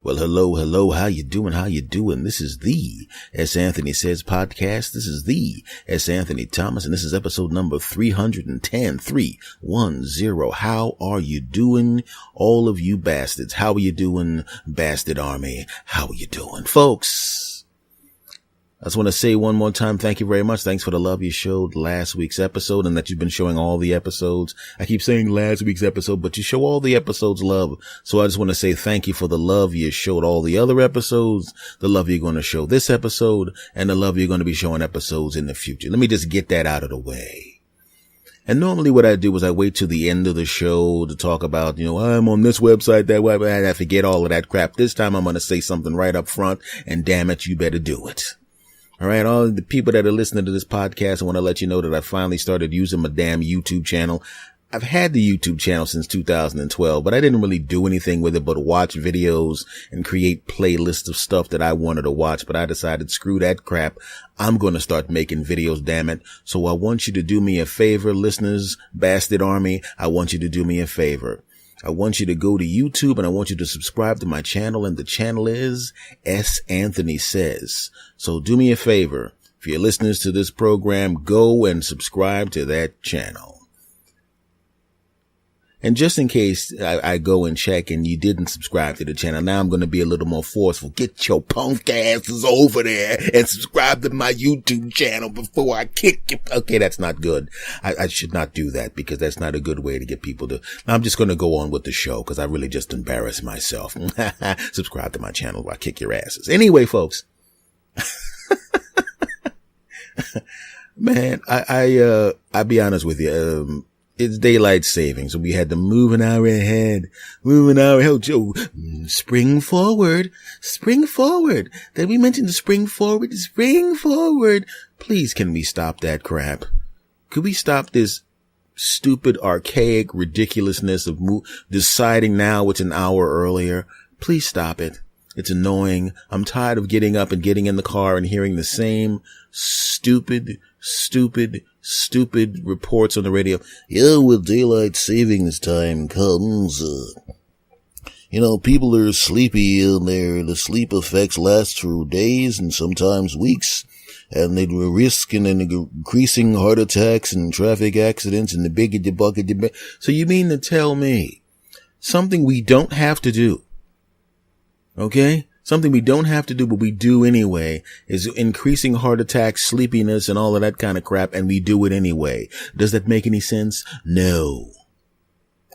Well, hello, how you doing? This is the S. Anthony Says podcast. This is the S. Anthony Thomas, and this is episode number 310, 310. How are you doing, all of you bastards? How are you doing, bastard army? How are you doing, folks? I just want to say one more time, thank you very much. Thanks for the love you showed last week's episode and that you've been showing all the episodes. I keep saying last week's episode, but you show all the episodes love. So I just want to say thank you for the love you showed all the other episodes, the love you're going to show this episode, and the love you're going to be showing episodes in the future. Let me just get that out of the way. And normally what I do is I wait till the end of the show to talk about, I'm on this website, that website. I forget all of that crap. This time I'm going to say something right up front, and damn it, you better do it. All right, all the people that are listening to this podcast, I want to let you know that I finally started using my damn YouTube channel. I've had the YouTube channel since 2012, but I didn't really do anything with it but watch videos and create playlists of stuff that I wanted to watch. But I decided, screw that crap. I'm going to start making videos, damn it. So I want you to do me a favor, listeners, bastard army. I want you to do me a favor. I want you to go to YouTube and I want you to subscribe to my channel, and the channel is S. Anthony Says. So do me a favor. If you're listeners to this program, go and subscribe to that channel. And just in case I go and check and you didn't subscribe to the channel, now I'm going to be a little more forceful. Get your punk asses over there and subscribe to my YouTube channel before I kick you. Okay, that's not good. I should not do that because that's not a good way to get people to. I'm just going to go on with the show because I really just embarrassed myself. Subscribe to my channel or I kick your asses. Anyway, folks. Man, I'll be honest with you. It's daylight savings, so we had to move an hour ahead. Joe, spring forward. Did we mention the spring forward? Please, can we stop that crap? Could we stop this stupid, archaic ridiculousness of deciding now it's an hour earlier? Please stop it. It's annoying. I'm tired of getting up and getting in the car and hearing the same stupid reports on the radio. Yeah, when daylight savings time comes, people are sleepy and the sleep effects last for days and sometimes weeks. And they were risking and increasing heart attacks and traffic accidents and the biggity bucket. So you mean to tell me something we don't have to do? Okay? Something we don't have to do, but we do anyway, is increasing heart attacks, sleepiness, and all of that kind of crap, and we do it anyway. Does that make any sense? No.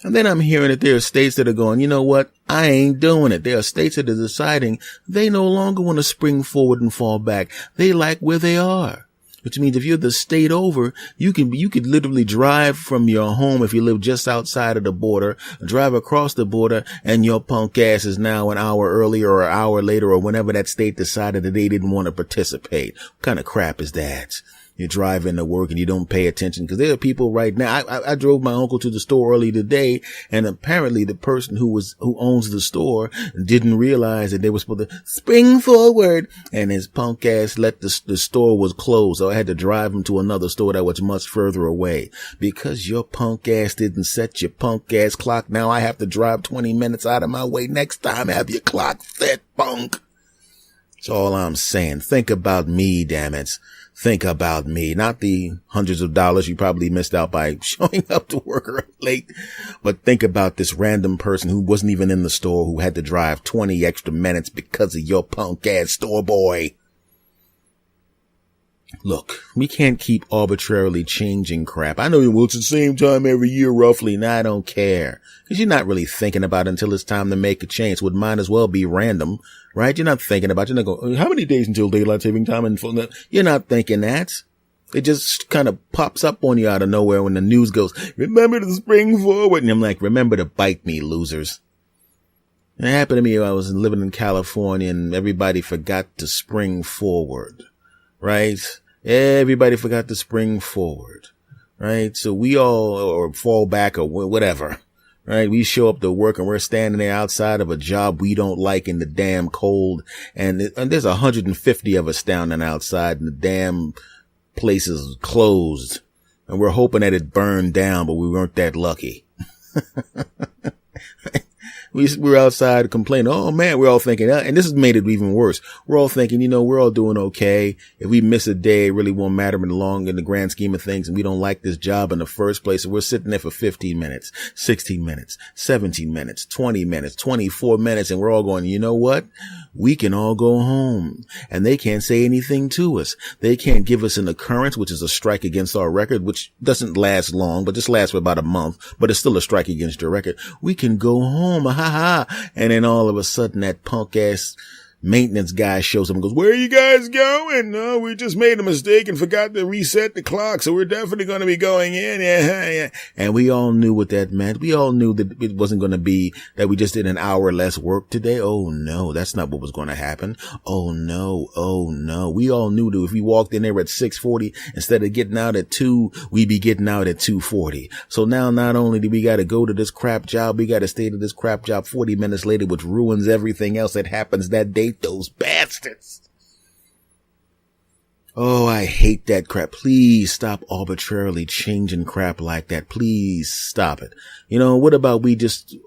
And then I'm hearing that there are states that are going, you know what? I ain't doing it. There are states that are deciding they no longer want to spring forward and fall back. They like where they are. Which means if you're the state over, you could literally drive from your home if you live just outside of the border, drive across the border, and your punk ass is now an hour earlier or an hour later or whenever that state decided that they didn't want to participate. What kind of crap is that? You drive into work and you don't pay attention because there are people right now. I drove my uncle to the store early today, and apparently the person who owns the store didn't realize that they were supposed to spring forward, and his punk ass let the store was closed. So I had to drive him to another store that was much further away because your punk ass didn't set your punk ass clock. Now I have to drive 20 minutes out of my way. Next time, have your clock set, punk. That's all I'm saying. Think about me, damn it. Think about me, not the hundreds of dollars you probably missed out by showing up to work late, but think about this random person who wasn't even in the store who had to drive 20 extra minutes because of your punk ass store boy. Look, we can't keep arbitrarily changing crap. I know, well, it's the same time every year roughly. Nah, I don't care. Because you're not really thinking about it until it's time to make a change. So it might as well be random, right? You're not thinking about it. You're not going, how many days until daylight saving time? And you're not thinking that. It just kind of pops up on you out of nowhere when the news goes, remember to spring forward. And I'm like, remember to bite me, losers. It happened to me when I was living in California and everybody forgot to spring forward, right? Everybody forgot to spring forward, right? So we all, or fall back or whatever, right? We show up to work and we're standing there outside of a job we don't like in the damn cold. And there's 150 of us standing outside and the damn place is closed. And we're hoping that it burned down, but we weren't that lucky. we're outside complaining. Oh man, we're all thinking, and this has made it even worse. We're all thinking, we're all doing okay. If we miss a day, it really won't matter in the grand scheme of things. And we don't like this job in the first place. And we're sitting there for 15 minutes, 16 minutes, 17 minutes, 20 minutes, 24 minutes. And we're all going, you know what? We can all go home, and they can't say anything to us. They can't give us an occurrence, which is a strike against our record, which doesn't last long, but just lasts for about a month, but it's still a strike against your record. We can go home. Ha ha. And then all of a sudden that punk ass maintenance guy shows up and goes, where are you guys going? No, we just made a mistake and forgot to reset the clock, so we're definitely going to be going in. Yeah. And we all knew what that meant. We all knew that it wasn't going to be that we just did an hour less work today. Oh no, that's not what was going to happen. Oh no. We all knew that if we walked in there at 6:40, instead of getting out at 2, we'd be getting out at 2:40. So now not only do we got to go to this crap job, we got to stay to this crap job 40 minutes later, which ruins everything else that happens that day. Those bastards. Oh, I hate that crap. Please stop arbitrarily changing crap like that. Please stop it. What about we just,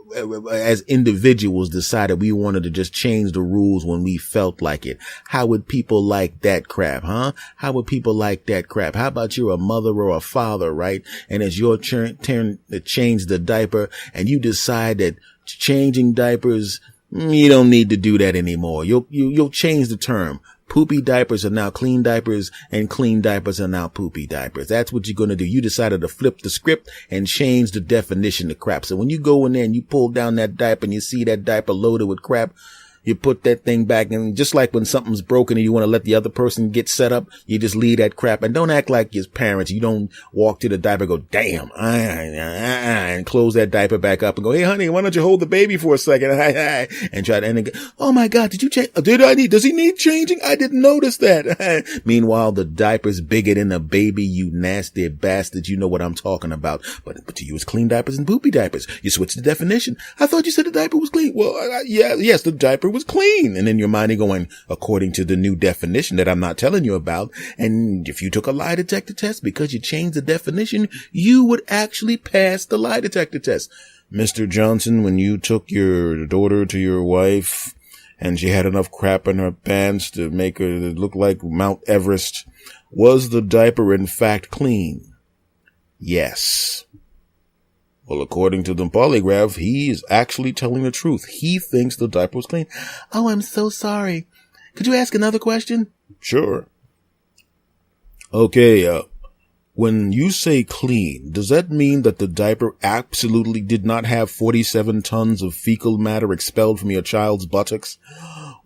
as individuals, decided we wanted to just change the rules when we felt like it? How would people like that crap, huh? How would people like that crap? How about you're a mother or a father, right? And it's your turn to change the diaper, and you decide that changing diapers, you don't need to do that anymore. You'll change the term. Poopy diapers are now clean diapers, and clean diapers are now poopy diapers. That's what you're going to do. You decided to flip the script and change the definition of crap. So when you go in there and you pull down that diaper and you see that diaper loaded with crap, you put that thing back, and just like when something's broken and you want to let the other person get set up, you just leave that crap. And don't act like your parents. You don't walk to the diaper and go, damn, and close that diaper back up and go, hey honey, why don't you hold the baby for a second? And try to, and then go, oh my God, did you change? Does he need changing? I didn't notice that. Meanwhile, the diaper's bigger than a baby, you nasty bastard. You know what I'm talking about. But to you, it's clean diapers and poopy diapers. You switch the definition. I thought you said the diaper was clean. Well, yes, the diaper was clean. And then your mind going, according to the new definition that I'm not telling you about. And if you took a lie detector test because you changed the definition, you would actually pass the lie detector test. Mr. Johnson, when you took your daughter to your wife and she had enough crap in her pants to make her look like Mount Everest, was the diaper in fact clean? Yes. Well, according to the polygraph, he is actually telling the truth. He thinks the diaper was clean. Oh, I'm so sorry. Could you ask another question? Sure. Okay, when you say clean, does that mean that the diaper absolutely did not have 47 tons of fecal matter expelled from your child's buttocks?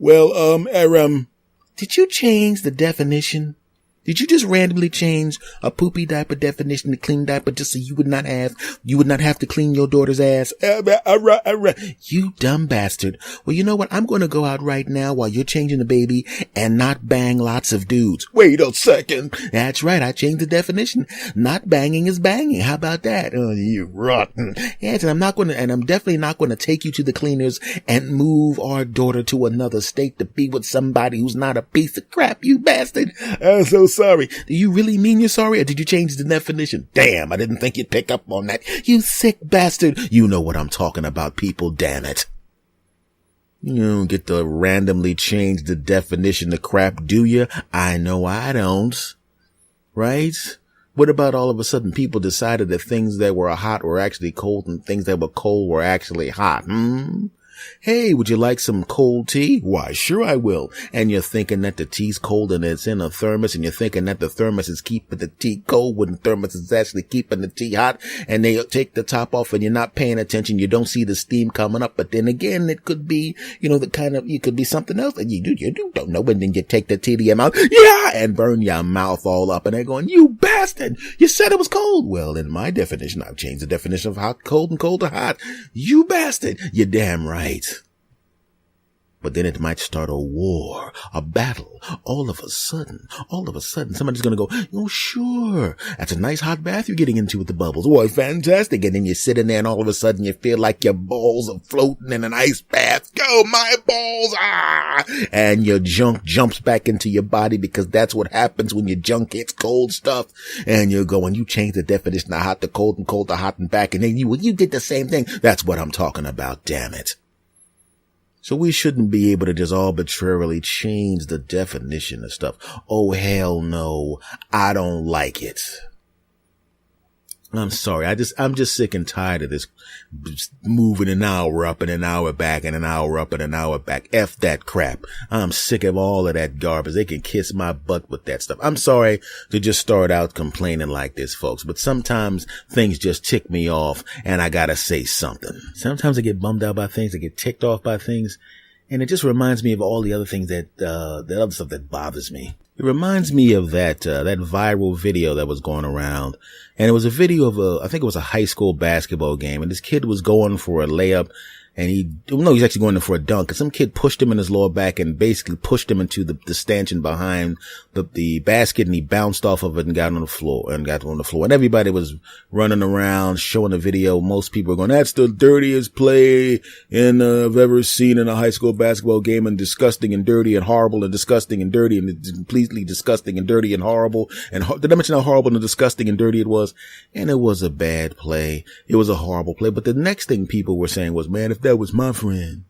Well, did you change the definition? Did you just randomly change a poopy diaper definition to clean diaper just so you would not have to clean your daughter's ass? You dumb bastard. Well, you know what? I'm going to go out right now while you're changing the baby and not bang lots of dudes. Wait a second. That's right. I changed the definition. Not banging is banging. How about that? Oh, you rotten. Yes, and I'm definitely not going to take you to the cleaners and move our daughter to another state to be with somebody who's not a piece of crap, you bastard. I'm so sorry. Do you really mean you're sorry, or did you change the definition? Damn, I didn't think you'd pick up on that. You sick bastard. You know what I'm talking about, people, damn it. You don't get to randomly change the definition of crap, do you? I know I don't. Right? What about all of a sudden people decided that things that were hot were actually cold and things that were cold were actually hot? Hey, would you like some cold tea? Why, sure I will. And you're thinking that the tea's cold and it's in a thermos, and you're thinking that the thermos is keeping the tea cold when the thermos is actually keeping the tea hot, and they take the top off and you're not paying attention. You don't see the steam coming up, but then again, it could be, it could be something else that you don't know, and then you take the tea to your mouth, and burn your mouth all up, and they're going, you bastard, you said it was cold. Well, in my definition, I've changed the definition of hot, cold, and cold to hot. You bastard, you're damn right. But then it might start a war, a battle. All of a sudden, somebody's going to go, oh, sure, that's a nice hot bath you're getting into with the bubbles. Boy, fantastic. And then you sit in there and all of a sudden you feel like your balls are floating in an ice bath. Go, my balls! And your junk jumps back into your body, because that's what happens when your junk hits cold stuff. And you're going, you change the definition of hot to cold and cold to hot and back. And then you did the same thing. That's what I'm talking about, damn it. So we shouldn't be able to just arbitrarily change the definition of stuff. Oh, hell no. I don't like it. I'm sorry. I'm just sick and tired of this moving an hour up and an hour back and an hour up and an hour back. F that crap. I'm sick of all of that garbage. They can kiss my butt with that stuff. I'm sorry to just start out complaining like this, folks, but sometimes things just tick me off and I gotta say something. Sometimes I get bummed out by things. I get ticked off by things. And it just reminds me of all the other things the other stuff that bothers me. It reminds me of that viral video that was going around. And it was a video of I think it was a high school basketball game. And this kid was going for a layup. And he's actually going in for a dunk. And some kid pushed him in his lower back and basically pushed him into the stanchion behind the basket. And he bounced off of it and got on the floor. And everybody was running around showing the video. Most people were going, that's the dirtiest play I've ever seen in a high school basketball game, and disgusting and dirty and horrible and disgusting and dirty and completely disgusting and dirty and horrible. And did I mention how horrible and disgusting and dirty it was? And it was a bad play. It was a horrible play. But the next thing people were saying was, man, if that was my friend,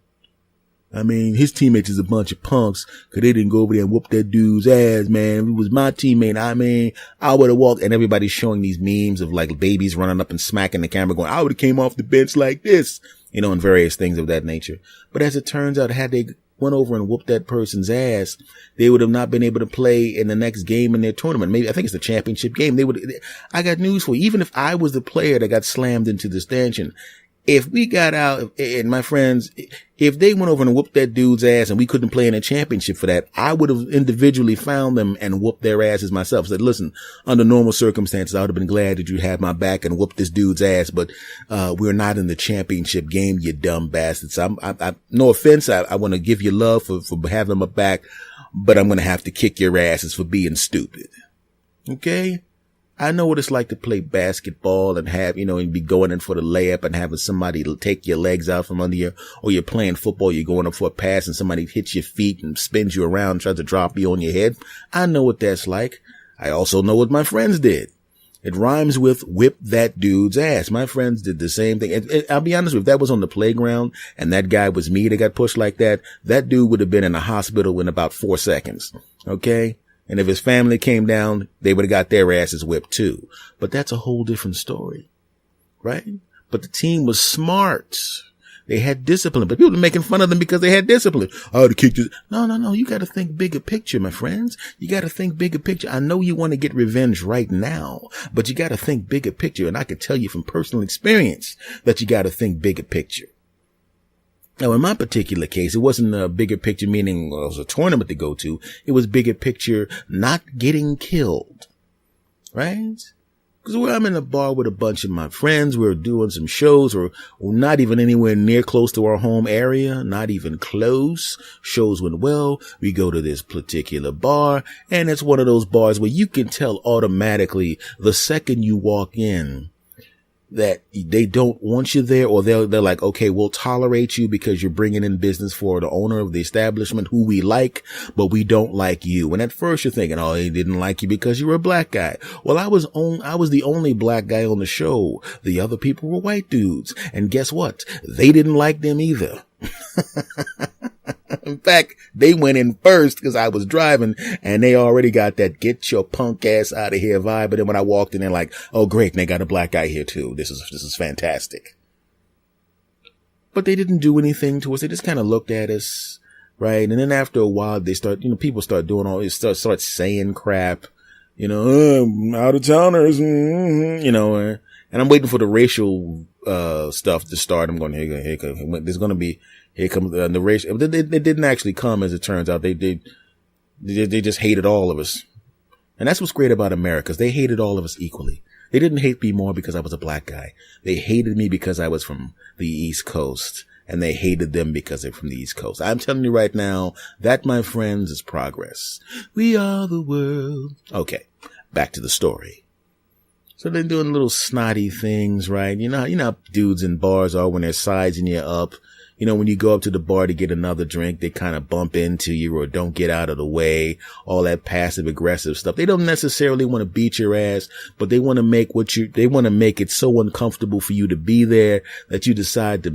I mean, his teammates is a bunch of punks because they didn't go over there and whoop that dude's ass, man. If it was my teammate, I mean, I would have walked. And everybody's showing these memes of like babies running up and smacking the camera going, I would have came off the bench like this, and various things of that nature. But as it turns out, had they went over and whooped that person's ass, they would have not been able to play in the next game in their tournament. Maybe, I think it's the championship game. I got news for you. Even if I was the player that got slammed into the stanchion, if we got out, and my friends, if they went over and whooped that dude's ass and we couldn't play in a championship for that, I would have individually found them and whooped their asses myself. Said, listen, under normal circumstances, I would have been glad that you had my back and whooped this dude's ass, but we're not in the championship game, you dumb bastards. No offense, I want to give you love for having my back, but I'm going to have to kick your asses for being stupid. Okay? I know what it's like to play basketball and have, and be going in for the layup and having somebody take your legs out from under you, or you're playing football, you're going up for a pass and somebody hits your feet and spins you around and tries to drop you on your head. I know what that's like. I also know what my friends did. It rhymes with whip that dude's ass. My friends did the same thing. And I'll be honest with you, if that was on the playground and that guy was me that got pushed like that, that dude would have been in a hospital in about 4 seconds. Okay? And if his family came down, they would have got their asses whipped too. But that's a whole different story, right? But the team was smart. They had discipline, but people were making fun of them because they had discipline. Oh, the kick just, no. You got to think bigger picture, my friends. You got to think bigger picture. I know you want to get revenge right now, but you got to think bigger picture. And I can tell you from personal experience that you got to think bigger picture. Now, in my particular case, it wasn't a bigger picture, meaning it was a tournament to go to. It was bigger picture, not getting killed, right? Because I'm in a bar with a bunch of my friends. We're doing some shows or not even anywhere near close to our home area, not even close. Shows went well. We go to this particular bar, and it's one of those bars where you can tell automatically the second you walk in that they don't want you there, or they're like, okay, we'll tolerate you because you're bringing in business for the owner of the establishment who we like, but we don't like you. And at first you're thinking, oh, he didn't like you because you were a black guy. Well, I was the only black guy on the show. The other people were white dudes. And guess what? They didn't like them either. In fact, they went in first because I was driving and they already got that get your punk ass out of here vibe. But then when I walked in, they're like, oh, great. And they got a black guy here too. This is fantastic. But they didn't do anything to us. They just kind of looked at us. Right. And then after a while, they start, people start doing all this, start saying crap, out of towners, and I'm waiting for the racial, stuff to start. I'm going, here there's going to be, here comes the racial. They didn't actually come, as it turns out. They just hated all of us. And that's what's great about America, 'cause they hated all of us equally. They didn't hate me more because I was a black guy. They hated me because I was from the East Coast, and they hated them because they're from the East Coast. I'm telling you right now, that, my friends, is progress. We are the world. Okay, back to the story. So they're doing little snotty things, right? You know how dudes in bars are when they're sizing you up. You know, when you go up to the bar to get another drink, they kind of bump into you or don't get out of the way, all that passive aggressive stuff. They don't necessarily want to beat your ass, but they want to make it so uncomfortable for you to be there that you decide to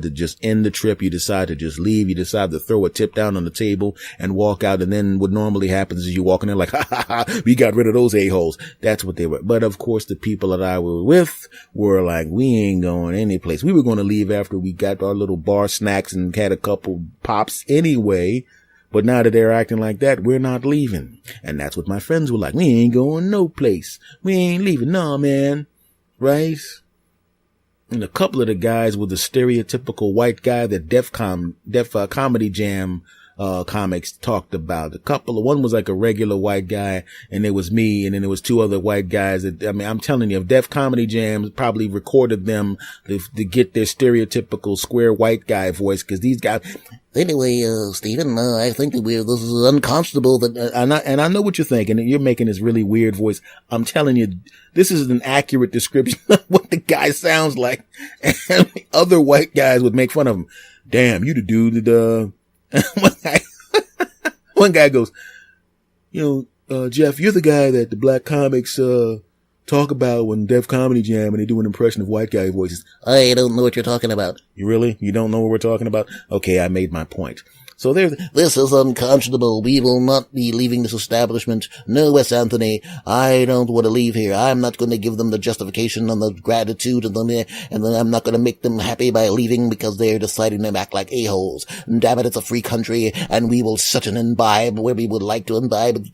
just end the trip. You decide to just leave. You decide to throw a tip down on the table and walk out. And then what normally happens is you walk in there like, ha ha ha, we got rid of those a-holes. That's what they were. But of course, the people that I were with were like, we ain't going any place. We were going to leave after we got our little bar snacks and had a couple pops anyway. But now that they're acting like that, we're not leaving. And that's what my friends were like. We ain't going no place. We ain't leaving. No, man. Right? And a couple of the guys were the stereotypical white guy that Def Comedy Jam comics talked about. One was like a regular white guy, and there was me, and then there was two other white guys that, I mean, I'm telling you, if Def Comedy Jam probably recorded them to get their stereotypical square white guy voice, because these guys, anyway, Stephen, I think that this is unconscionable and I know what you're thinking, and you're making this really weird voice. I'm telling you, this is an accurate description of what the guy sounds like, and other white guys would make fun of him. Damn, you the dude that, one guy goes, Jeff, you're the guy that the black comics, talk about when Def Comedy Jam and they do an impression of white guy voices. I don't know what you're talking about. You really? You don't know what we're talking about? Okay, I made my point. So this is unconscionable. We will not be leaving this establishment. No, Wes Anthony, I don't want to leave here. I'm not going to give them the justification and the gratitude and then I'm not going to make them happy by leaving because they're deciding to act like a-holes. Damn it, it's a free country and we will sit and imbibe where we would like to imbibe.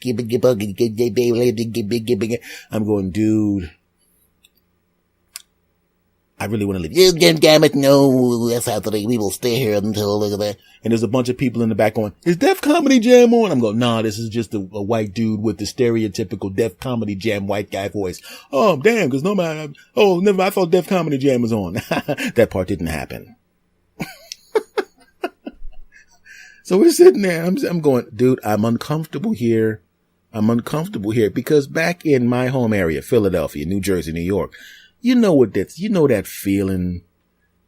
I'm going, dude, I really want to leave. Damn it, no, Wes Anthony, we will stay here until look at that. And there's a bunch of people in the back going, is Def Comedy Jam on? I'm going, nah, this is just a white dude with the stereotypical Def Comedy Jam white guy voice. Oh, damn, because never, I thought Def Comedy Jam was on. That part didn't happen. So we're sitting there, I'm going, dude, I'm uncomfortable here because back in my home area, Philadelphia, New Jersey, New York, you know that feeling,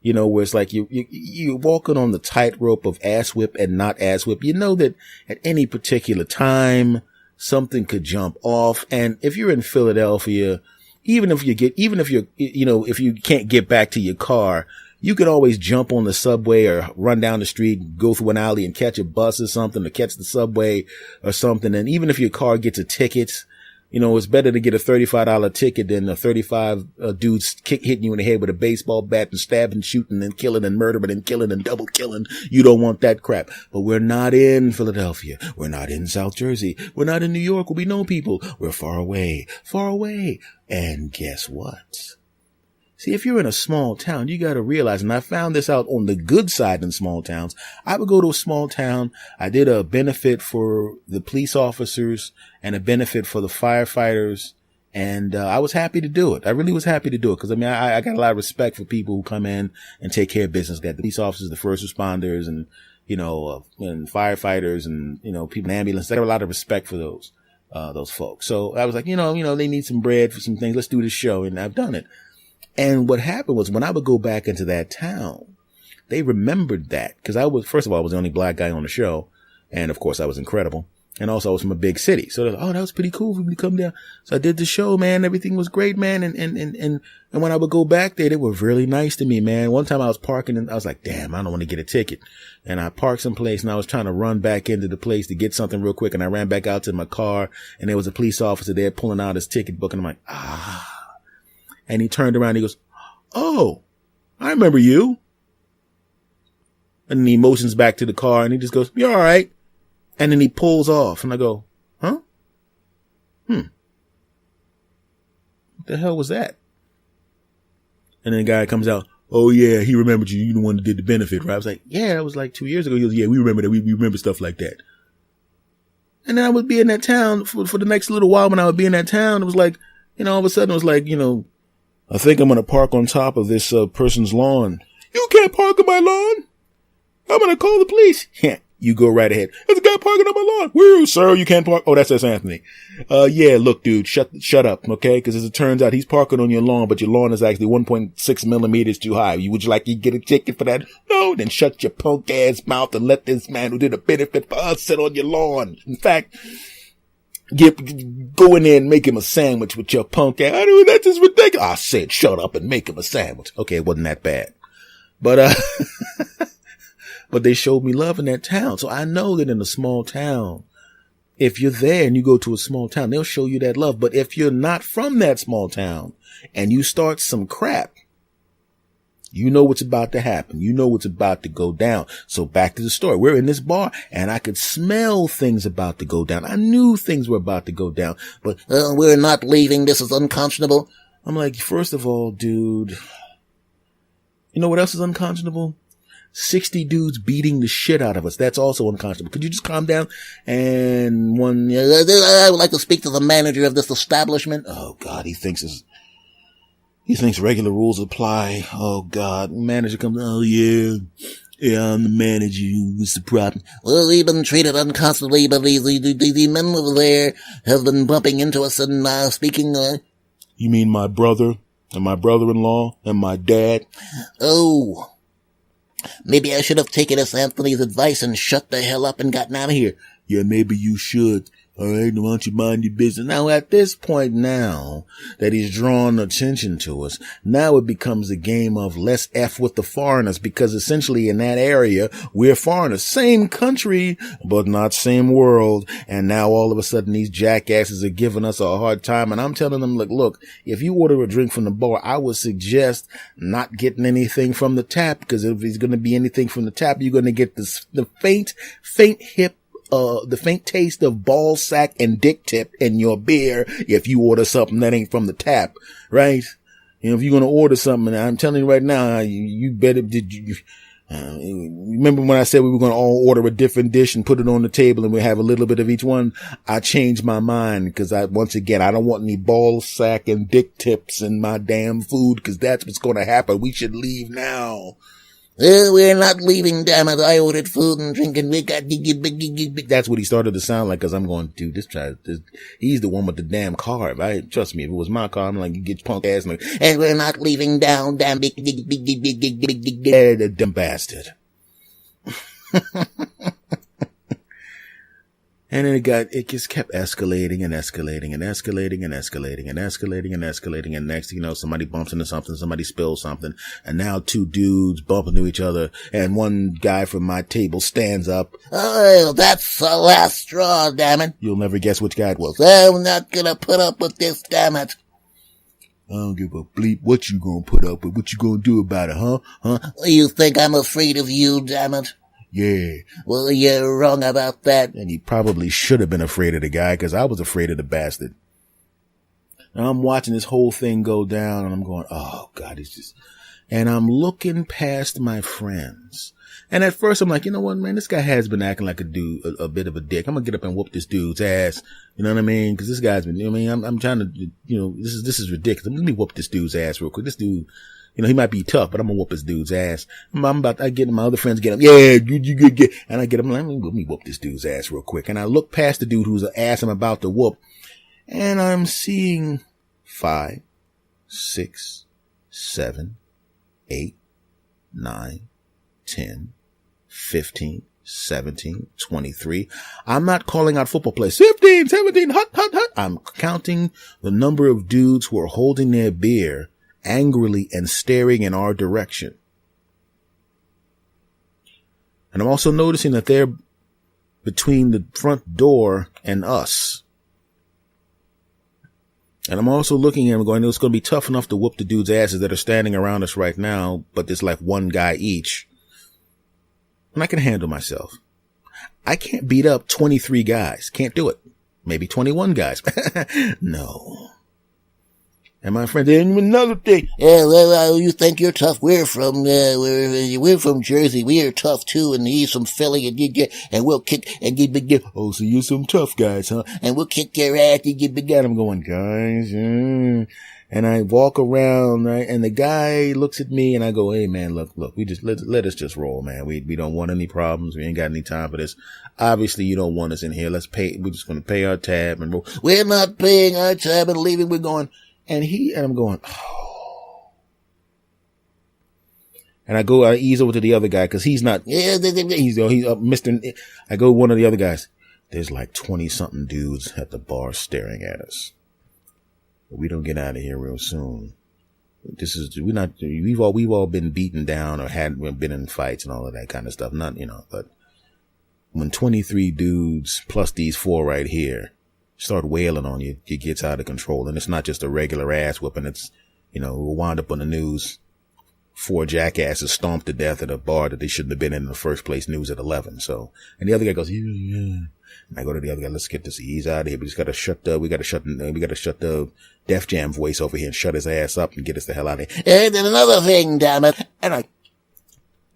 where it's like you're walking on the tightrope of ass whip and not ass whip. You know that at any particular time, something could jump off. And if you're in Philadelphia, if you can't get back to your car, you could always jump on the subway or run down the street, go through an alley and catch a bus or something, or catch the subway or something. And even if your car gets a ticket, it's better to get a $35 ticket than a 35 dudes hitting you in the head with a baseball bat and stabbing, shooting and killing and murdering and killing and double killing. You don't want that crap. But we're not in Philadelphia. We're not in South Jersey. We're not in New York where we know people. We're far away, far away. And guess what? See, if you're in a small town, you got to realize, and I found this out on the good side in small towns. I would go to a small town. I did a benefit for the police officers and a benefit for the firefighters. And I was happy to do it. I really was happy to do it because, I got a lot of respect for people who come in and take care of business. Got the police officers, the first responders, and, and firefighters and, people in ambulance. I got a lot of respect for those folks. So I was like, they need some bread for some things. Let's do this show. And I've done it. And what happened was when I would go back into that town, they remembered that because first of all, I was the only black guy on the show. And of course I was incredible. And also I was from a big city. So they're like, oh, that was pretty cool for me to come down. So I did the show, man. Everything was great, man. And when I would go back there, they were really nice to me, man. One time I was parking and I was like, damn, I don't want to get a ticket. And I parked someplace and I was trying to run back into the place to get something real quick. And I ran back out to my car and there was a police officer there pulling out his ticket book. And I'm like, And he turned around and he goes, oh, I remember you. And then he motions back to the car and he just goes, you're all right. And then he pulls off and I go, huh? What the hell was that? And then the guy comes out, oh yeah, he remembered you. You the one that did the benefit, right? I was like, yeah, that was like 2 years ago. He goes, yeah, we remember that. We remember stuff like that. And then I would be in that town for the next little while. When I would be in that town, it was like, all of a sudden it was like, I think I'm going to park on top of this person's lawn. You can't park on my lawn. I'm going to call the police. Yeah. You go right ahead. There's a guy parking on my lawn. Where, sir? You can't park. Oh, that's Anthony. Yeah, look, dude, shut up, okay? Because as it turns out, he's parking on your lawn, but your lawn is actually 1.6 millimeters too high. Would you like to get a ticket for that? No, then shut your punk ass mouth and let this man who did a benefit for us sit on your lawn. In fact, go in there and make him a sandwich with your punk ass. I know that's just ridiculous. I said, shut up and make him a sandwich. Okay, it wasn't that bad. But, but they showed me love in that town. So I know that in a small town, if you're there and you go to a small town, they'll show you that love. But if you're not from that small town and you start some crap, you know what's about to happen. You know what's about to go down. So back to the story. We're in this bar and I could smell things about to go down. I knew things were about to go down, but we're not leaving. This is unconscionable. I'm like, first of all, dude, you know what else is unconscionable? 60 dudes beating the shit out of us. That's also unconscionable. Could you just calm down? And I would like to speak to the manager of this establishment. Oh God, he thinks regular rules apply. Oh God, manager comes. Oh yeah, I'm the manager. What's the problem? Well, we've been treated unconscionably, but these men over there have been bumping into us and speaking. You mean my brother and my brother-in-law and my dad? Oh. Maybe I should have taken Anthony's advice and shut the hell up and gotten out of here. Yeah, maybe you should. All right, why don't you mind your business? Now, at this point now that he's drawn attention to us, now it becomes a game of let's F with the foreigners, because essentially in that area, we're foreigners. Same country, but not same world. And now all of a sudden these jackasses are giving us a hard time. And I'm telling them, look, if you order a drink from the bar, I would suggest not getting anything from the tap, because if it's going to be anything from the tap, you're going to get the faint taste of ball sack and dick tip in your beer if you order something that ain't from the tap, right? You know, if you're going to order something, I'm telling you right now, you better, remember when I said we were going to all order a different dish and put it on the table and we have a little bit of each one? I changed my mind because once again, I don't want any ball sack and dick tips in my damn food, because that's what's going to happen. We should leave now. We're not leaving, damn it. I ordered food and drink and we got... That's what he started to sound like, because I'm going, dude, he's the one with the damn car, right? Trust me, if it was my car, I'm like, you get your punk ass. And we're not leaving down, damn big dumb bastard. And then it just kept escalating and escalating and escalating and escalating and escalating and escalating. And next thing you know, somebody bumps into something, somebody spills something. And now two dudes bump into each other. And one guy from my table stands up. Oh, that's the last straw, damn it. You'll never guess which guy it was. I'm not gonna put up with this, damn it. I don't give a bleep what you gonna put up with. What you gonna do about it, huh? You think I'm afraid of you, damn it? Yeah. Well, you're wrong about that. And he probably should have been afraid of the guy, because I was afraid of the bastard. Now I'm watching this whole thing go down and I'm going, oh God, and I'm looking past my friends. And at first I'm like, you know what, man, this guy has been acting like a bit of a dick. I'm going to get up and whoop this dude's ass. You know what I mean? Because this guy's been, you know what I mean? I'm trying to, you know, this is ridiculous. Let me whoop this dude's ass real quick. This dude, you know, he might be tough, but I'm gonna whoop this dude's ass. I get him, my other friends get him. Yeah, you get, and I get him, let me whoop this dude's ass real quick. And I look past the dude whose ass I'm about to whoop, and I'm seeing 5, 6, 7, 8, 9, 10, 15, 17, 23. I'm not calling out football players. 15, 17, hut. I'm counting the number of dudes who are holding their beer angrily and staring in our direction. And I'm also noticing that they're between the front door and us. And I'm also looking at them going, it's going to be tough enough to whoop the dudes' asses that are standing around us right now, but there's like one guy each. And I can handle myself. I can't beat up 23 guys. Can't do it. Maybe 21 guys. No. And my friend, then another thing. Yeah, well, you think you're tough? We're from Jersey. We are tough too, and he's from Philly, and we'll kick and get big. Oh, so you're some tough guys, huh? And we'll kick your ass and get big. I'm going, guys. And I walk around, right? And the guy looks at me, and I go, "Hey, man, look. We just let us just roll, man. We don't want any problems. We ain't got any time for this. Obviously, you don't want us in here. Let's pay. We're just going to pay our tab and roll. We're not paying our tab and leaving. We're going." And I'm going, oh. And I ease over to the other guy, cause he's not, he's Mr. I go to one of the other guys. There's like 20 something dudes at the bar staring at us. But we don't get out of here real soon. We've all been beaten down or been in fights and all of that kind of stuff. But when 23 dudes plus these 4 right here start wailing on you, it gets out of control. And it's not just a regular ass whooping. It's, we'll wind up on the news. 4 jackasses stomped to death at a bar that they shouldn't have been in the first place. News at 11. So, and the other guy goes, yeah. And I go to the other guy, let's get this. He's out of here. We got to shut the Def Jam voice over here and shut his ass up and get us the hell out of here. And another thing, damn it.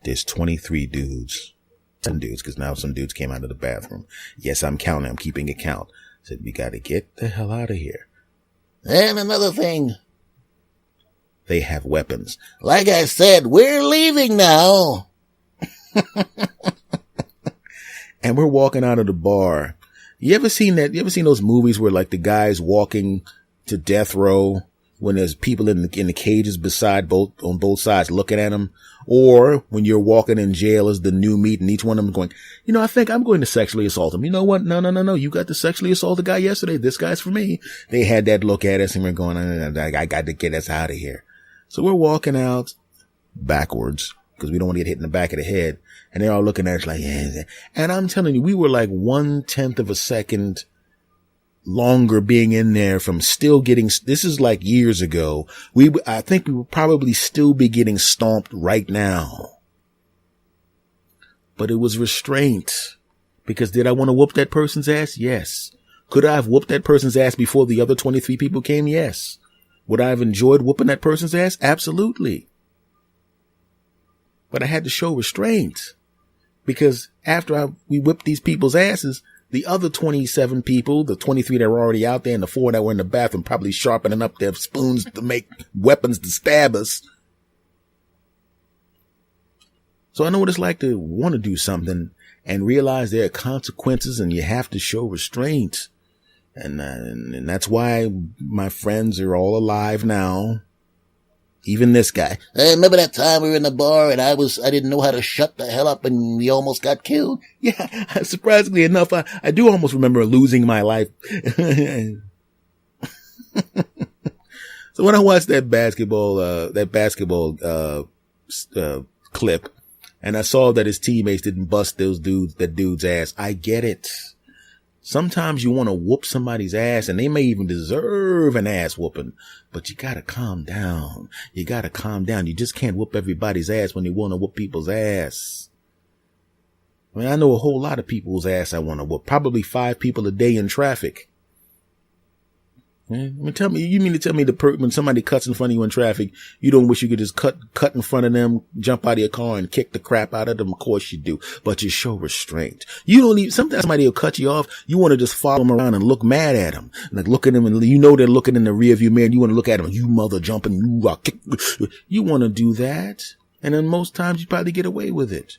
There's 23 dudes. 10 dudes, because now some dudes came out of the bathroom. Yes, I'm counting. I'm keeping a count. Said, we got to get the hell out of here. And another thing. They have weapons. Like I said, we're leaving now. And we're walking out of the bar. You ever seen those movies where like the guy's walking to death row when there's people in the cages on both sides looking at him? Or when you're walking in jail as the new meat and each one of them going, I think I'm going to sexually assault him. You know what? No. You got to sexually assault the guy yesterday. This guy's for me. They had that look at us and we're going, I got to get us out of here. So we're walking out backwards because we don't want to get hit in the back of the head. And they're all looking at us like, yeah. And I'm telling you, we were like 1/10 of a second longer being in there from still getting, this is like years ago. I think we would probably still be getting stomped right now. But it was restraint. Because did I want to whoop that person's ass? Yes. Could I have whooped that person's ass before the other 23 people came? Yes. Would I have enjoyed whooping that person's ass? Absolutely. But I had to show restraint. Because after we whipped these people's asses, the other 27 people, the 23 that were already out there and the 4 that were in the bathroom, probably sharpening up their spoons to make weapons to stab us. So I know what it's like to want to do something and realize there are consequences and you have to show restraint. And that's why my friends are all alive now. Even this guy. I remember that time we were in the bar and I didn't know how to shut the hell up and we almost got killed. Yeah, surprisingly enough, I do almost remember losing my life. So when I watched that basketball clip and I saw that his teammates didn't bust that dude's ass, I get it. Sometimes you want to whoop somebody's ass and they may even deserve an ass whooping, but you got to calm down. You just can't whoop everybody's ass when you want to whoop people's ass. I mean, I know a whole lot of people's ass I want to whoop, probably 5 people a day in traffic. You mean to tell me when somebody cuts in front of you in traffic, you don't wish you could just cut in front of them, jump out of your car and kick the crap out of them? Of course you do, but you show restraint. Sometimes somebody will cut you off. You want to just follow them around and look mad at them. Like look at them and they're looking in the rear view mirror and you want to look at them, you mother jumping, you want to do that. And then most times you probably get away with it.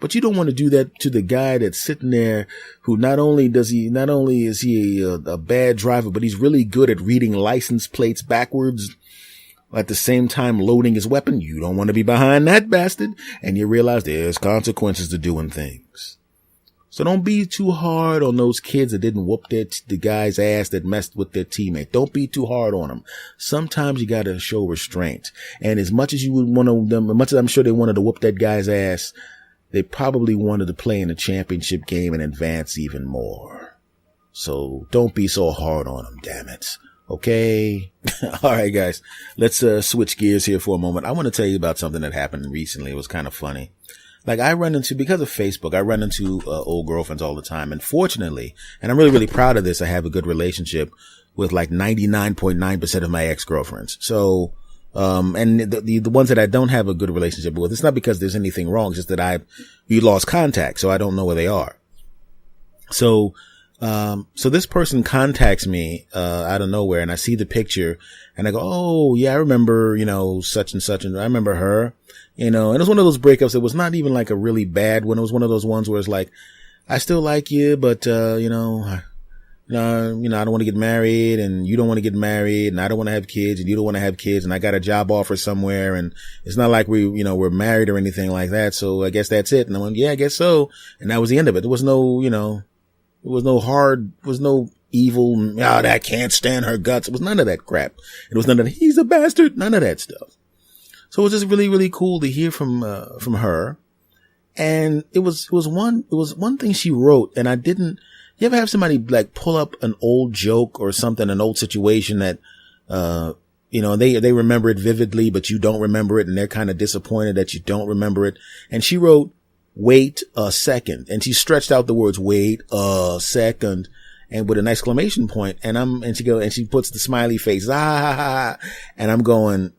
But you don't want to do that to the guy that's sitting there who not only is he a bad driver, but he's really good at reading license plates backwards at the same time loading his weapon. You don't want to be behind that bastard. And you realize there's consequences to doing things. So don't be too hard on those kids that didn't whoop the guy's ass that messed with their teammate. Don't be too hard on them. Sometimes you got to show restraint. And as much as I'm sure they wanted to whoop that guy's ass, they probably wanted to play in a championship game and advance even more. So don't be so hard on them, damn it. Okay? All right, guys. Let's switch gears here for a moment. I want to tell you about something that happened recently. It was kind of funny. Like because of Facebook, I run into old girlfriends all the time. And fortunately, and I'm really, really proud of this, I have a good relationship with like 99.9% of my ex-girlfriends. So, and the ones that I don't have a good relationship with, it's not because there's anything wrong. It's just that we lost contact. So I don't know where they are. So this person contacts me, out of nowhere, and I see the picture and I go, oh yeah, I remember, such and such. And I remember her, and it was one of those breakups. It was not even like a really bad one. It was one of those ones where it's like, I still like you, but, I don't want to get married, and you don't want to get married, and I don't want to have kids, and you don't want to have kids, and I got a job offer somewhere, and it's not like we're married or anything like that. So I guess that's it. And I went, yeah, I guess so. And that was the end of it. There was no, evil, that can't stand her guts. It was none of that crap. It was none of he's a bastard. None of that stuff. So it was just really, really cool to hear from her. And it was one thing she wrote, and I didn't. You ever have somebody like pull up an old joke or something, an old situation that, they remember it vividly, but you don't remember it, and they're kind of disappointed that you don't remember it. And she wrote, wait a second. And she stretched out the words, wait a second, and with an exclamation point. And she puts the smiley face, and I'm going,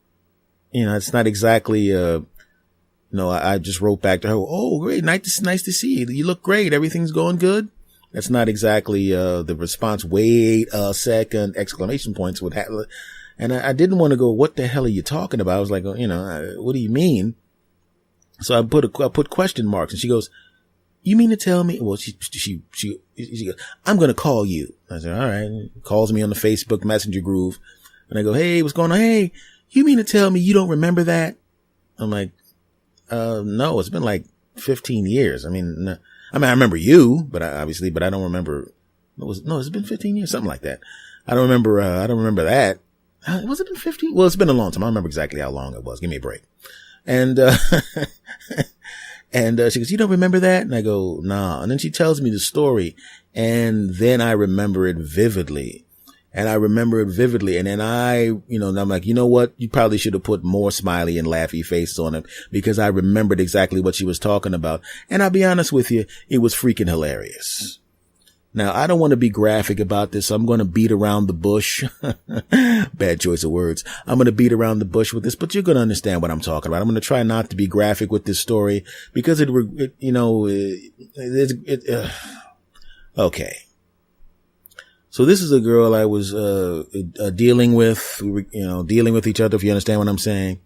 it's not exactly, I just wrote back to her, oh, great. Nice to see you. You look great. Everything's going good. That's not exactly, the response. Wait a second, exclamation points would have, and I didn't want to go, what the hell are you talking about? I was like, what do you mean? So I put question marks, and she goes, you mean to tell me? Well, she goes, I'm going to call you. I said, all right. Calls me on the Facebook Messenger groove, and I go, hey, what's going on? Hey, you mean to tell me you don't remember that? I'm like, no, it's been like 15 years. I remember you, but I don't remember. It's been 15 years, something like that. I don't remember that. Was it been 15? Well, it's been a long time. I don't remember exactly how long it was. Give me a break. And, she goes, you don't remember that? And I go, nah. And then she tells me the story, and then I remember it vividly. And then I'm like, you know what? You probably should have put more smiley and laughy faces on it, because I remembered exactly what she was talking about. And I'll be honest with you, it was freaking hilarious. Now, I don't want to be graphic about this, so I'm going to beat around the bush. Bad choice of words. I'm going to beat around the bush with this, but you're going to understand what I'm talking about. I'm going to try not to be graphic with this story, because okay. So this is a girl I was, dealing with. We were, dealing with each other, if you understand what I'm saying.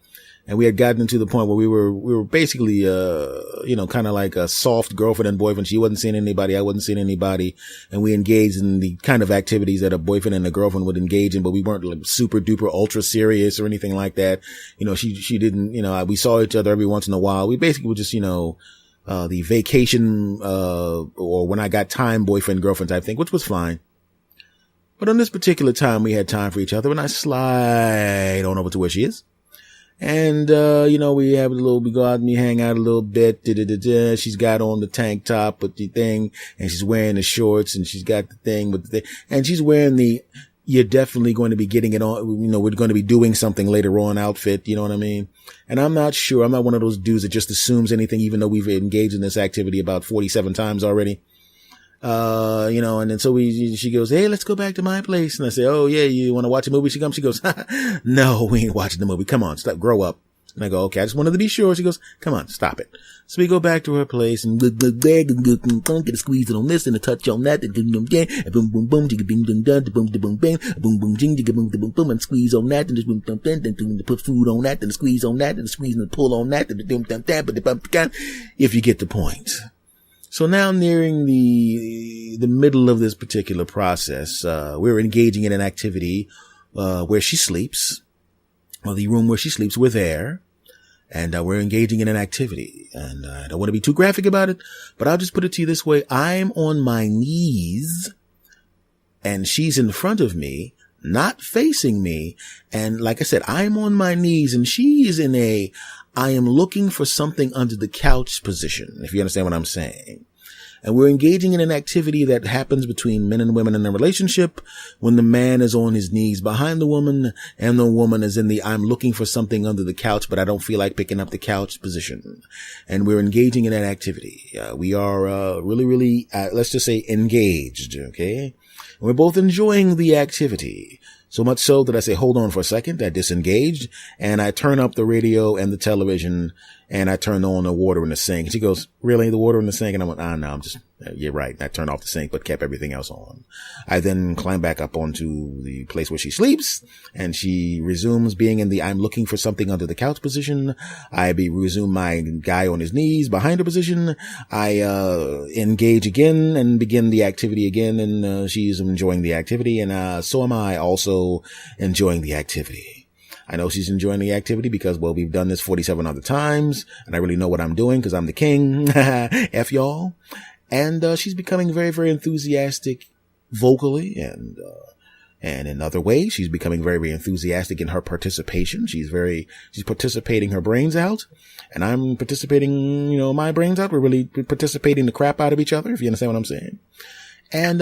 And we had gotten to the point where we were basically, kind of like a soft girlfriend and boyfriend. She wasn't seeing anybody. I wasn't seeing anybody. And we engaged in the kind of activities that a boyfriend and a girlfriend would engage in, but we weren't like super duper ultra serious or anything like that. She didn't, we saw each other every once in a while. We basically were just, the vacation, or when I got time, boyfriend, girlfriend type thing, which was fine. But on this particular time, we had time for each other, and I slide on over to where she is. And, we go out and we hang out a little bit. She's got on the tank top with the thing, and she's wearing the shorts, and she's got the thing with the thing, and she's wearing you're definitely going to be getting it on, we're going to be doing something later on outfit. You know what I mean? And I'm not sure. I'm not one of those dudes that just assumes anything, even though we've engaged in this activity about 47 times already. And then so she goes, hey, let's go back to my place. And I say, oh yeah, you want to watch a movie? She goes, no, we ain't watching the movie. Come on, stop, grow up. And I go, okay, I just wanted to be sure. She goes, come on, stop it. So we go back to her place and get a squeeze on this and a touch on that, and boom, boom, boom, boom, boom, and squeeze on that, and just boom, boom, then put food on that, then squeeze on that, and squeeze and pull on that, if you get the point. So now nearing the middle of this particular process, we're engaging in an activity, where she sleeps, or the room where she sleeps, we're there, and we're engaging in an activity. And I don't want to be too graphic about it, but I'll just put it to you this way. I'm on my knees, and she's in front of me, not facing me. And like I said, I'm on my knees, and she's in I am looking for something under the couch position, if you understand what I'm saying. And we're engaging in an activity that happens between men and women in a relationship when the man is on his knees behind the woman and the woman is in the I'm looking for something under the couch, but I don't feel like picking up the couch position. And we're engaging in that activity. We are really, let's just say engaged, okay? And we're both enjoying the activity. So much so that I say, hold on for a second. I disengaged and I turn up the radio and the television and I turn on the water in the sink. She goes, really? The water in the sink? And I went, no, you're right. I turned off the sink, but kept everything else on. I then climb back up onto the place where she sleeps and she resumes being in the I'm looking for something under the couch position. I resume my guy on his knees behind her position. I engage again and begin the activity again. And she's enjoying the activity. And so am I also enjoying the activity. I know she's enjoying the activity because, well, we've done this 47 other times and I really know what I'm doing because I'm the king. F y'all. And she's becoming very, very enthusiastic vocally and in other ways. She's becoming very, very enthusiastic in her participation. She's participating her brains out and I'm participating, my brains out. We're really participating the crap out of each other, if you understand what I'm saying. And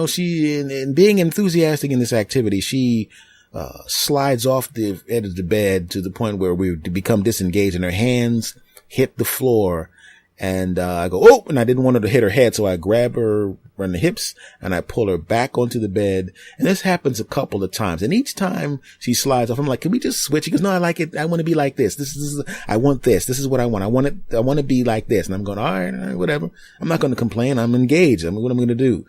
she, in being enthusiastic in this activity, she slides off the edge of the bed to the point where we become disengaged and her hands hit the floor. And I go, oh, and I didn't want her to hit her head. So I grab her around the hips and I pull her back onto the bed. And this happens a couple of times. And each time she slides off, I'm like, can we just switch? She goes, no, I like it. I want to be like this. This is, I want this. This is what I want. I want to be like this. And I'm going, all right, whatever. I'm not going to complain. I'm engaged. What am I going to do?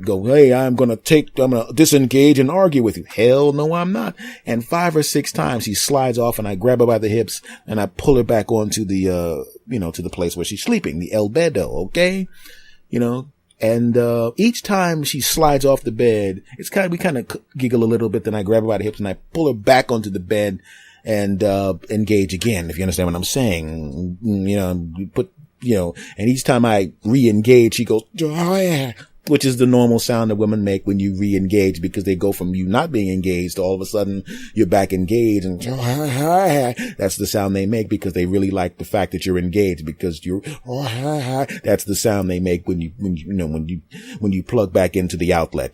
Go, hey, I'm going to disengage and argue with you. Hell no, I'm not. And 5 or 6 times she slides off and I grab her by the hips and I pull her back onto the, to the place where she's sleeping, the el bedo, okay? And each time she slides off the bed, we kind of giggle a little bit, then I grab her by the hips and I pull her back onto the bed and engage again, if you understand what I'm saying. And each time I re-engage, she goes, oh, yeah, which is the normal sound that women make when you re-engage because they go from you not being engaged to all of a sudden you're back engaged, and that's the sound they make because they really like the fact that you're engaged because you're that's the sound they make when you plug back into the outlet,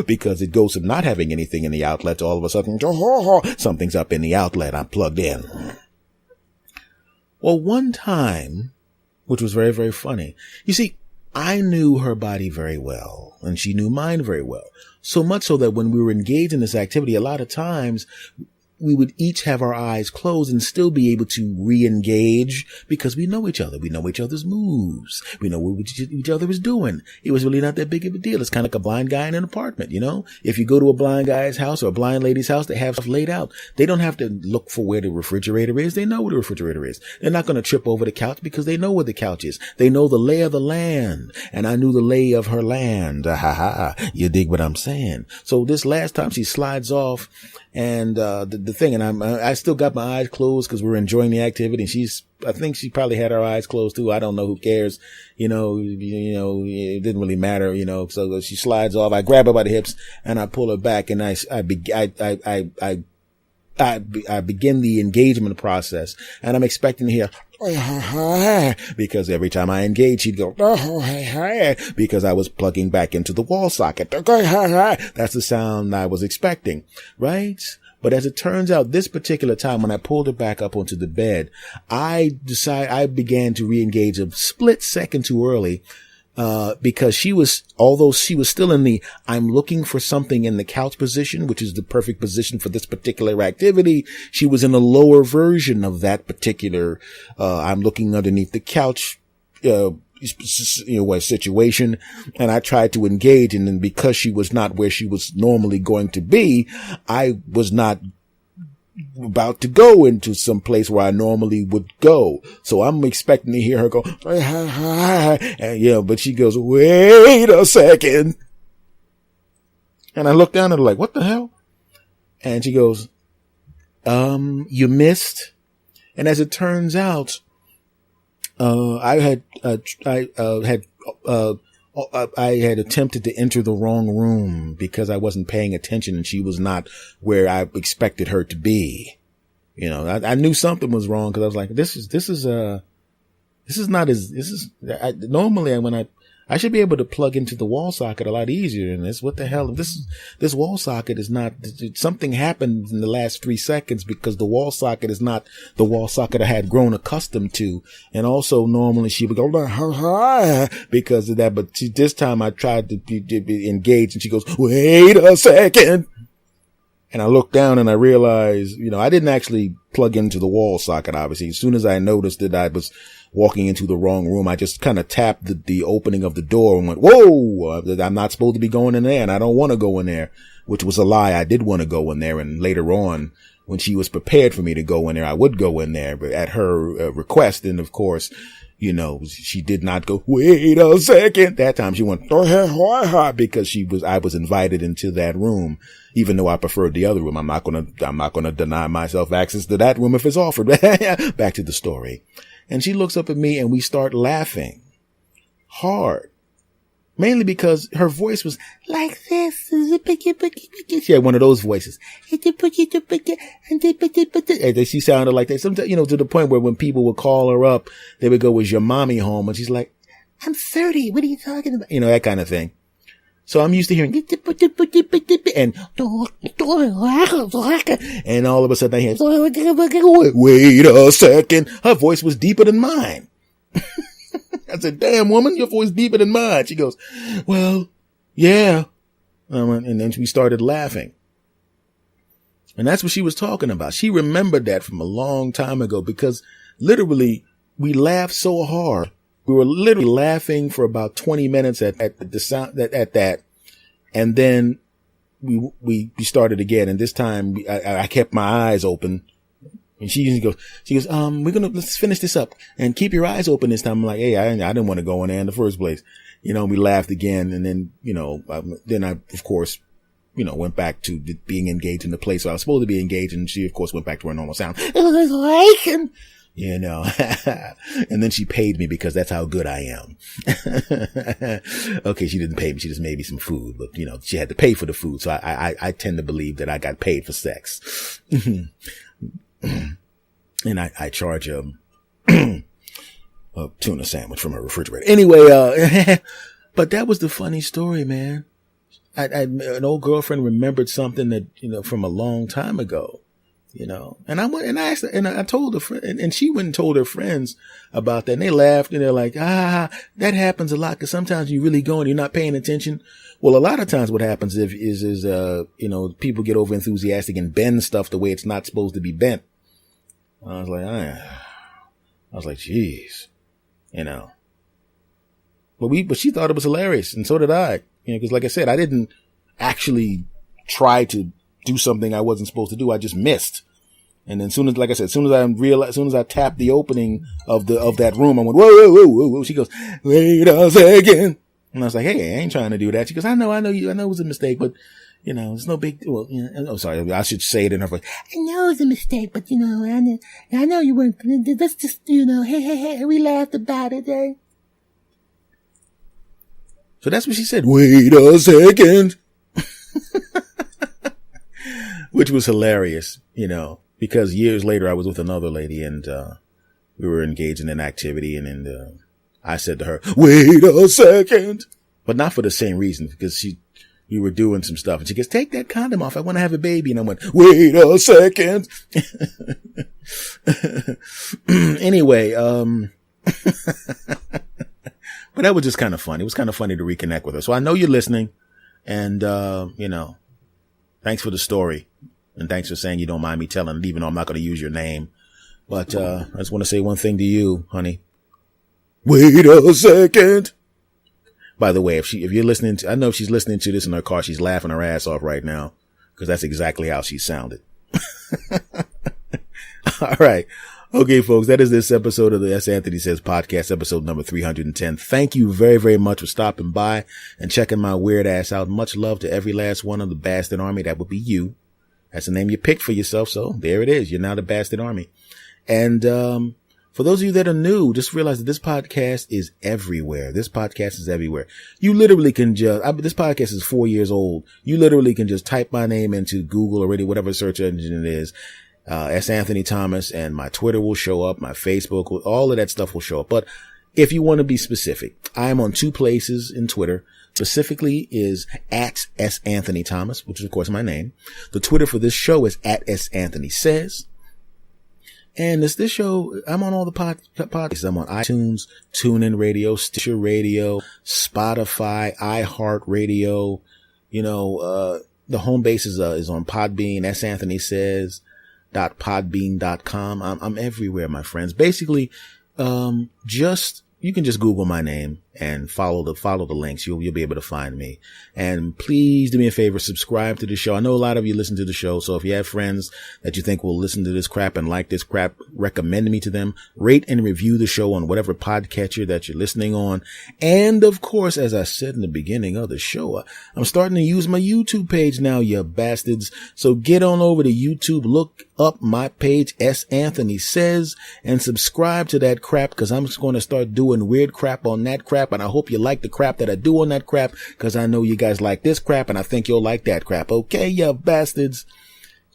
because it goes from not having anything in the outlet to all of a sudden something's up in the outlet, I'm plugged in. Well, one time, which was very, very funny, you see, I knew her body very well and she knew mine very well. So much so that when we were engaged in this activity, a lot of times we would each have our eyes closed and still be able to re-engage because we know each other. We know each other's moves. We know what each other is doing. It was really not that big of a deal. It's kind of like a blind guy in an apartment, If you go to a blind guy's house or a blind lady's house, they have stuff laid out. They don't have to look for where the refrigerator is. They know where the refrigerator is. They're not going to trip over the couch because they know where the couch is. They know the lay of the land. And I knew the lay of her land. You dig what I'm saying? So this last time she slides off and the thing, and I still got my eyes closed because we're enjoying the activity. And I think she probably had her eyes closed too. I don't know. Who cares? It didn't really matter. So she slides off. I grab her by the hips and I pull her back, and I begin the engagement process, and I'm expecting to hear because every time I engage, she'd go because I was plugging back into the wall socket. That's the sound I was expecting, right? But as it turns out, this particular time when I pulled her back up onto the bed, I began to re-engage a split second too early. Because although she was still in the I'm looking for something in the couch position, which is the perfect position for this particular activity, she was in a lower version of that particular, I'm looking underneath the couch, situation. And I tried to engage. And then because she was not where she was normally going to be, I was not about to go into some place where I normally would go. So I'm expecting to hear her go, and but she goes, wait a second. And I look down at her like, what the hell? And she goes, you missed. And as it turns out, I had attempted to enter the wrong room because I wasn't paying attention and she was not where I expected her to be. I knew something was wrong because I was like, this is This is not as, this is, normally when I should be able to plug into the wall socket a lot easier than this. What the hell? This wall socket is not, something happened in the last 3 seconds because the wall socket is not the wall socket I had grown accustomed to. And also normally she would go, because of that. But this time I tried to be engaged and she goes, wait a second. And I looked down and I realized, I didn't actually plug into the wall socket, obviously. As soon as I noticed that I was walking into the wrong room, I just kind of tapped the opening of the door and went, whoa, I'm not supposed to be going in there and I don't want to go in there, which was a lie. I did want to go in there. And later on, when she was prepared for me to go in there, I would go in there, but at her request. And of course, she did not go, wait a second. That time she went, because I was invited into that room, even though I preferred the other room. I'm not going to deny myself access to that room if it's offered. Back to the story. And she looks up at me and we start laughing hard, mainly because her voice was like this. She had one of those voices. And she sounded like that. Sometimes, to the point where when people would call her up, they would go, "Is your mommy home?" And she's like, "I'm 30. What are you talking about?" That kind of thing. So I'm used to hearing, and all of a sudden I hear, wait a second. Her voice was deeper than mine. I said, damn woman, your voice deeper than mine. She goes, well, yeah. And then we started laughing. And that's what she was talking about. She remembered that from a long time ago because literally we laughed so hard. We were literally laughing for about 20 minutes at the sound at that. And then we started again. And this time I kept my eyes open. And she goes, let's finish this up and keep your eyes open this time. I'm like, hey, I didn't want to go in there in the first place. We laughed again. And then, then I, of course, went back to being engaged in the place. So I was supposed to be engaged. And she, of course, went back to her normal sound. And then she paid me because that's how good I am. Okay, she didn't pay me. She just made me some food, but she had to pay for the food. So I tend to believe that I got paid for sex. And I charge a tuna sandwich from a refrigerator. Anyway, but that was the funny story, man. An old girlfriend remembered something that, from a long time ago. And I went and I asked her, and I told her friend, and she went and told her friends about that. And they laughed and they're like, that happens a lot. Cause sometimes you really go and you're not paying attention. Well, a lot of times what happens is people get over enthusiastic and bend stuff the way it's not supposed to be bent. I was like, geez, but she thought it was hilarious. And so did I, cause like I said, I didn't actually try to do something I wasn't supposed to do. I just missed. And then as soon as I tapped the opening of that room, I went, whoa. She goes, wait a second. And I was like, hey, I ain't trying to do that. She goes, I know it was a mistake, but it's no big, sorry, I should say it in her voice. I know it's a mistake, but I know you weren't, let's just, hey, we laughed about it, eh? So that's what she said. Wait a second. Which was hilarious, because years later I was with another lady and, we were engaged in an activity and I said to her, wait a second, but not for the same reason, because we were doing some stuff and she goes, take that condom off. I want to have a baby. And I went, wait a second. Anyway, but that was just kind of fun. It was kind of funny to reconnect with her. So I know you're listening and, thanks for the story. And thanks for saying you don't mind me telling it, even though I'm not going to use your name. But I just want to say one thing to you, honey. Wait a second. By the way, if you're listening to, I know if she's listening to this in her car, she's laughing her ass off right now because that's exactly how she sounded. All right. Okay, folks, that is this episode of the S. Anthony Says podcast, episode number 310. Thank you very, very much for stopping by and checking my weird ass out. Much love to every last one of the Bastard Army. That would be you. That's the name you picked for yourself. So there it is. You're now the Bastard Army. And, for those of you that are new, just realize that this podcast is everywhere. This podcast is everywhere. You literally can this podcast is 4 years old. You literally can just type my name into Google or whatever search engine it is. S. Anthony Thomas, and my Twitter will show up, my Facebook, all of that stuff will show up. But if you want to be specific, I am on 2 places in Twitter. Specifically is at S. Anthony Thomas, which is of course my name. The Twitter for this show is at S. Anthony Says. And this show, I'm on all the podcasts. I'm on iTunes, TuneIn Radio, Stitcher Radio, Spotify, iHeartRadio. The home base is on Podbean, santhonysays.podbean.com. I'm everywhere, my friends. Basically, you can just Google my name and follow the links. You'll be able to find me. And please do me a favor, subscribe to the show. I know a lot of you listen to the show. So if you have friends that you think will listen to this crap and like this crap, recommend me to them. Rate and review the show on whatever podcatcher that you're listening on. And of course, as I said in the beginning of the show, I'm starting to use my YouTube page now, you bastards. So get on over to YouTube, look up my page, S. Anthony Says, and subscribe to that crap, because I'm just going to start doing weird crap on that crap. And I hope you like the crap that I do on that crap, because I know you guys like this crap and I think you'll like that crap. Okay, you bastards.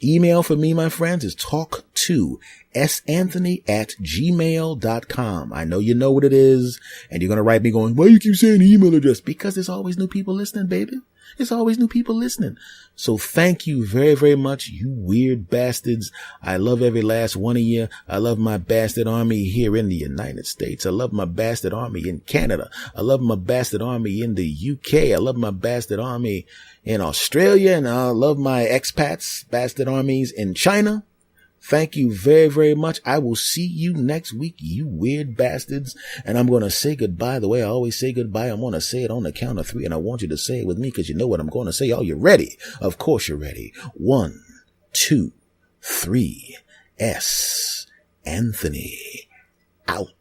Email for me, my friends, is talk2santhony@gmail.com. I know you know what it is, and you're going to write me going, why you keep saying the email address? Because there's always new people listening, baby. There's always new people listening. So thank you very, very much, you weird bastards. I love every last one of you. I love my bastard army here in the United States. I love my bastard army in Canada. I love my bastard army in the UK. I love my bastard army in Australia. And I love my expats, bastard armies in China. Thank you very, very much. I will see you next week, you weird bastards. And I'm going to say goodbye the way I always say goodbye. I'm going to say it on the count of 3, and I want you to say it with me, because you know what I'm going to say. Are you ready? Of course you're ready. 1, 2, 3. S. Anthony out.